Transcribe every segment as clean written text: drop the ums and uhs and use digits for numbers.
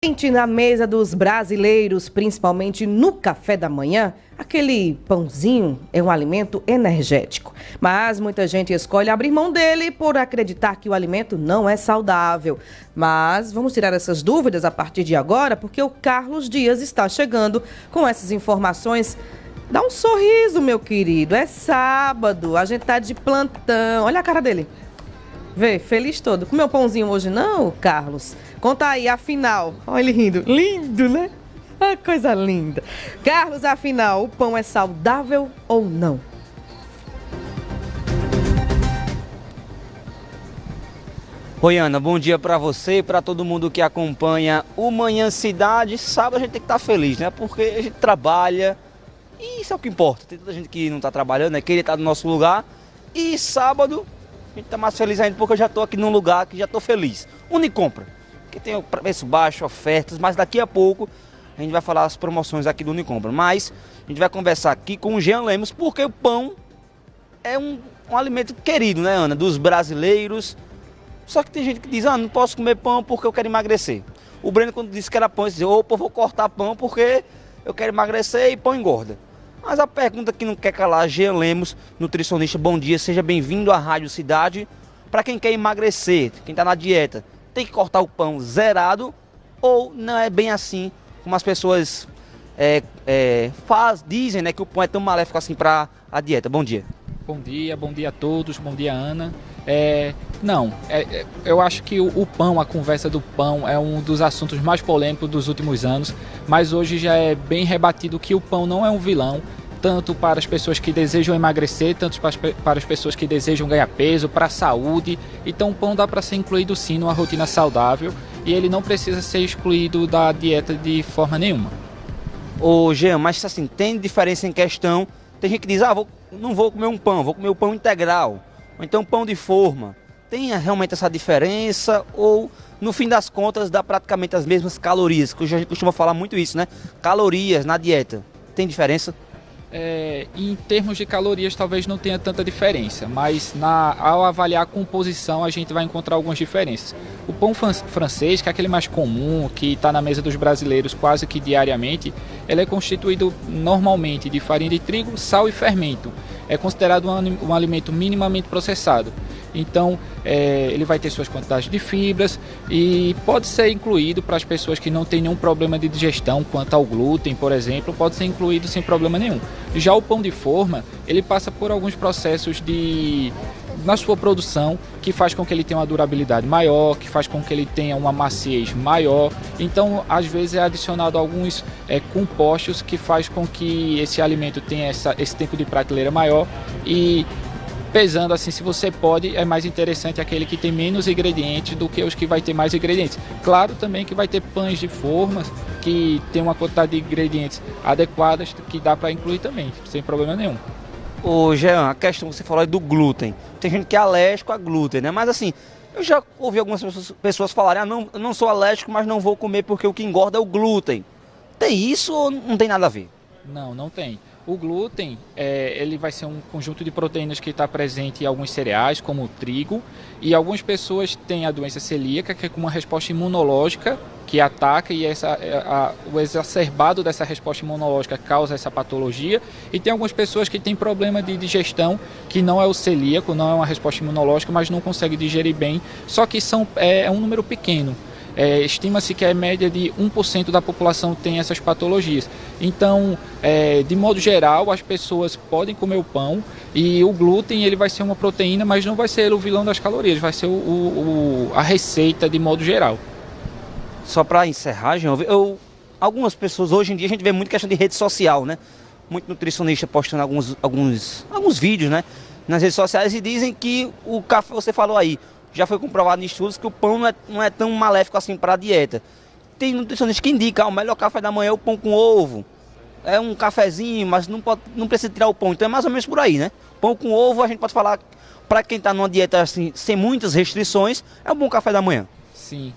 Gente, na mesa dos brasileiros, principalmente no café da manhã, aquele pãozinho é um alimento energético. Mas muita gente escolhe abrir mão dele por acreditar que o alimento não é saudável. Mas vamos tirar essas dúvidas a partir de agora, porque o Carlos Dias está chegando com essas informações. Dá um sorriso, meu querido. É sábado, a gente tá de plantão. Olha a cara dele. Vê, feliz todo. Comeu pãozinho hoje não, Carlos? Conta aí, afinal. Olha ele rindo. Lindo, né? Ah, coisa linda. Carlos, afinal, o pão é saudável ou não? Oi, Ana, bom dia pra você e pra todo mundo que acompanha o Manhã Cidade. Sábado a gente tem que estar feliz, né? Porque a gente trabalha e isso é o que importa. Tem tanta gente que não tá trabalhando, né? Queria estar no nosso lugar. E sábado a gente tá mais feliz ainda porque eu já tô aqui num lugar que já tô feliz. Unicompra, que tem o preço baixo, ofertas, mas daqui a pouco a gente vai falar as promoções aqui do Unicompra. Mas a gente vai conversar aqui com o Jean Lemos, porque o pão é um alimento querido, né, Ana? Dos brasileiros. Só que tem gente que diz, não posso comer pão porque eu quero emagrecer. O Breno, quando disse que era pão, ele disse, opa, eu vou cortar pão porque eu quero emagrecer e pão engorda. Mas a pergunta que não quer calar, Jean Lemos, nutricionista, bom dia, seja bem-vindo à Rádio Cidade. Para quem quer emagrecer, quem está na dieta, tem que cortar o pão zerado ou não é bem assim como as pessoas dizem, né, que o pão é tão maléfico assim para a dieta? Bom dia. Bom dia a todos, bom dia, Ana. Eu acho que o pão, a conversa do pão é um dos assuntos mais polêmicos dos últimos anos, mas hoje já é bem rebatido que o pão não é um vilão, tanto para as pessoas que desejam emagrecer, tanto para as pessoas que desejam ganhar peso, para a saúde. Então o pão dá para ser incluído sim numa rotina saudável e ele não precisa ser excluído da dieta de forma nenhuma. Ô Jean, mas assim, tem diferença em questão, tem gente que diz, não vou comer um pão, vou comer o pão integral, ou então pão de forma. Tem realmente essa diferença ou, no fim das contas, dá praticamente as mesmas calorias? Que a gente costuma falar muito isso, né? Calorias na dieta. Tem diferença? Em termos de calorias talvez não tenha tanta diferença, mas ao avaliar a composição a gente vai encontrar algumas diferenças. O pão francês, que é aquele mais comum, que está na mesa dos brasileiros quase que diariamente, ele é constituído normalmente de farinha de trigo, sal e fermento. É considerado um alimento minimamente processado. Então, ele vai ter suas quantidades de fibras e pode ser incluído para as pessoas que não têm nenhum problema de digestão, quanto ao glúten, por exemplo, pode ser incluído sem problema nenhum. Já o pão de forma, ele passa por alguns processos na sua produção, que faz com que ele tenha uma durabilidade maior, que faz com que ele tenha uma maciez maior. Então, às vezes é adicionado alguns compostos que faz com que esse alimento tenha esse tempo de prateleira maior e pesando assim, se você pode, é mais interessante aquele que tem menos ingredientes do que os que vai ter mais ingredientes. Claro também que vai ter pães de formas que tem uma quantidade de ingredientes adequadas que dá para incluir também, sem problema nenhum. Ô Jean, a questão que você falou é do glúten. Tem gente que é alérgico a glúten, né? Mas assim, eu já ouvi algumas pessoas falarem, eu não sou alérgico, mas não vou comer porque o que engorda é o glúten. Tem isso ou não tem nada a ver? Não tem. O glúten, ele vai ser um conjunto de proteínas que está presente em alguns cereais, como o trigo, e algumas pessoas têm a doença celíaca, que é com uma resposta imunológica que ataca, e o exacerbado dessa resposta imunológica causa essa patologia, e tem algumas pessoas que têm problema de digestão, que não é o celíaco, não é uma resposta imunológica, mas não consegue digerir bem, só que é um número pequeno. Estima-se que a média de 1% da população tem essas patologias. Então, de modo geral, as pessoas podem comer o pão e o glúten ele vai ser uma proteína, mas não vai ser o vilão das calorias, vai ser a receita de modo geral. Só para encerrar, Jean, algumas pessoas, hoje em dia a gente vê muito questão de rede social, né? Muito nutricionista postando alguns vídeos, né, nas redes sociais e dizem que o café, você falou aí, já foi comprovado em estudos que o pão não é tão maléfico assim para a dieta. Tem nutricionistas que indicam o melhor café da manhã é o pão com ovo. É um cafezinho, mas não precisa tirar o pão. Então é mais ou menos por aí, né? Pão com ovo, a gente pode falar, para quem está numa dieta assim, sem muitas restrições, é um bom café da manhã. Sim.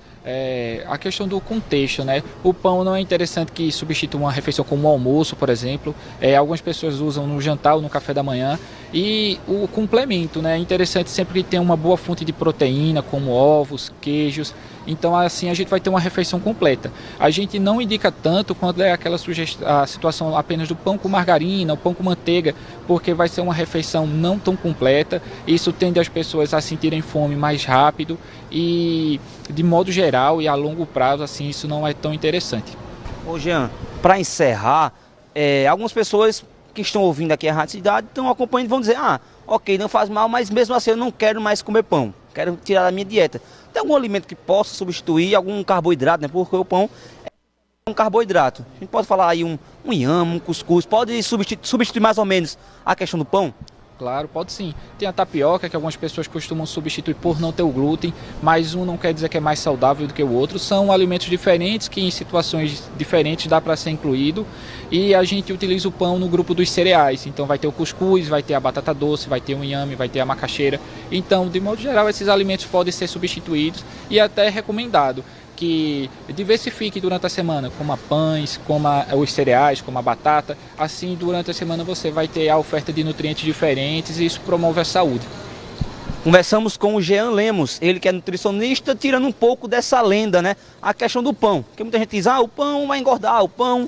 A questão do contexto, né? O pão não é interessante que substitua uma refeição como o almoço, por exemplo. Algumas pessoas usam no jantar ou no café da manhã. E o complemento, né? É interessante sempre que tem uma boa fonte de proteína, como ovos, queijos. Então, assim, a gente vai ter uma refeição completa. A gente não indica tanto quando é aquela a situação apenas do pão com margarina, o pão com manteiga, porque vai ser uma refeição não tão completa. Isso tende as pessoas a sentirem fome mais rápido e, de modo geral e a longo prazo, assim, isso não é tão interessante. Ô Jean, para encerrar, algumas pessoas que estão ouvindo aqui a Rádio Cidade estão acompanhando e vão dizer, ok, não faz mal, mas mesmo assim eu não quero mais comer pão, quero tirar da minha dieta. Tem algum alimento que possa substituir algum carboidrato, né? Porque o pão é um carboidrato. A gente pode falar aí um inhame, um cuscuz, pode substituir mais ou menos a questão do pão? Claro, pode sim. Tem a tapioca, que algumas pessoas costumam substituir por não ter o glúten, mas um não quer dizer que é mais saudável do que o outro. São alimentos diferentes que em situações diferentes dá para ser incluído. E a gente utiliza o pão no grupo dos cereais. Então vai ter o cuscuz, vai ter a batata doce, vai ter o inhame, vai ter a macaxeira. Então, de modo geral, esses alimentos podem ser substituídos e até é recomendado que diversifique durante a semana, coma pães, coma os cereais, coma a batata. Assim, durante a semana você vai ter a oferta de nutrientes diferentes e isso promove a saúde. Conversamos com o Jean Lemos, ele que é nutricionista, tirando um pouco dessa lenda, né? A questão do pão. Porque muita gente diz, o pão vai engordar, o pão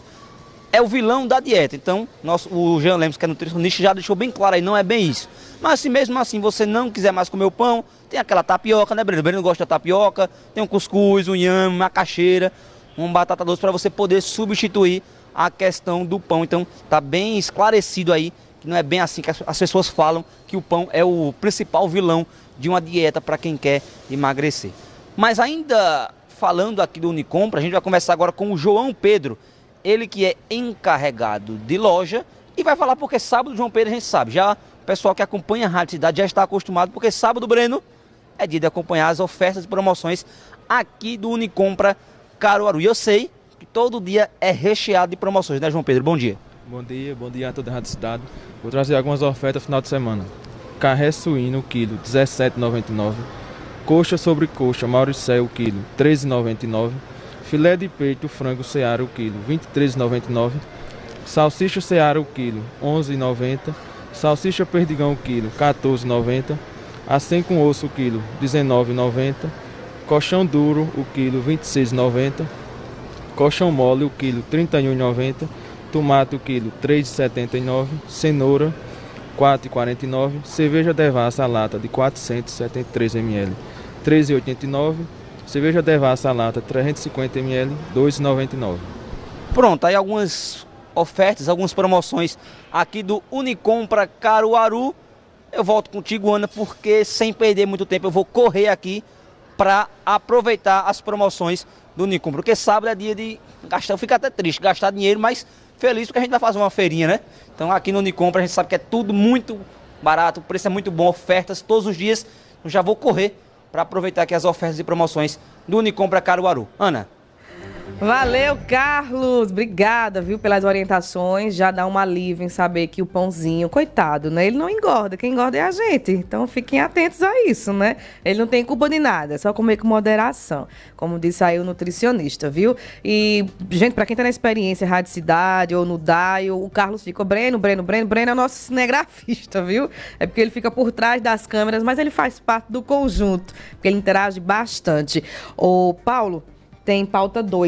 é o vilão da dieta. Então, o Jean Lemos, que é nutricionista, já deixou bem claro aí, não é bem isso. Mas se mesmo assim você não quiser mais comer o pão, tem aquela tapioca, né, Breno? O Breno gosta da tapioca, tem um cuscuz, um inhame, macaxeira, uma batata doce para você poder substituir a questão do pão. Então, tá bem esclarecido aí que não é bem assim que as pessoas falam, que o pão é o principal vilão de uma dieta para quem quer emagrecer. Mas ainda falando aqui do Unicompra, a gente vai conversar agora com o João Pedro, ele que é encarregado de loja e vai falar porque sábado, João Pedro, a gente sabe, já o pessoal que acompanha a Rádio Cidade já está acostumado, porque sábado, Breno, é dia de acompanhar as ofertas e promoções aqui do Unicompra Caruaru. E eu sei que todo dia é recheado de promoções, né, João Pedro? Bom dia. Bom dia a toda a Rádio Cidade. Vou trazer algumas ofertas no final de semana. Carré suíno, quilo, R$ 17,99. Coxa sobre coxa, Mauricéu, quilo, R$ 13,99. Filé de peito, frango Seara, o quilo, R$ 23,99. Salsicha Seara, o quilo, R$ 11,90. Salsicha perdigão, o quilo, R$ 14,90. Acém com osso, o quilo, R$ 19,90. Colchão duro, o quilo, R$ 26,90. Colchão mole, o quilo, R$ 31,90. Tomate, o quilo, R$ 3,79. Cenoura, R$ 4,49. Cerveja Devassa, a lata de 473 ml, R$ 13,89. Cerveja Devassa, a lata 350 ml, R$ 2,99. Pronto, aí algumas ofertas, algumas promoções aqui do Unicompra Caruaru. Eu volto contigo, Ana, porque sem perder muito tempo eu vou correr aqui para aproveitar as promoções do Unicompra. Porque sábado é dia de gastar, eu fico até triste, gastar dinheiro, mas feliz porque a gente vai fazer uma feirinha, né? Então aqui no Unicompra a gente sabe que é tudo muito barato, o preço é muito bom, ofertas todos os dias. Eu já vou correr para aproveitar aqui as ofertas e promoções do Unicompra Caruaru. Ana. Valeu, Carlos. Obrigada, viu, pelas orientações. Já dá um alívio em saber que o pãozinho, coitado, né? Ele não engorda. Quem engorda é a gente. Então, fiquem atentos a isso, né? Ele não tem culpa de nada. É só comer com moderação. Como disse aí o nutricionista, viu? E, gente, pra quem tá na experiência Rádio Cidade ou no Dial, o Carlos fica... Breno é o nosso cinegrafista, viu? É porque ele fica por trás das câmeras, mas ele faz parte do conjunto. Porque ele interage bastante. Ô, Paulo, tem pauta 2.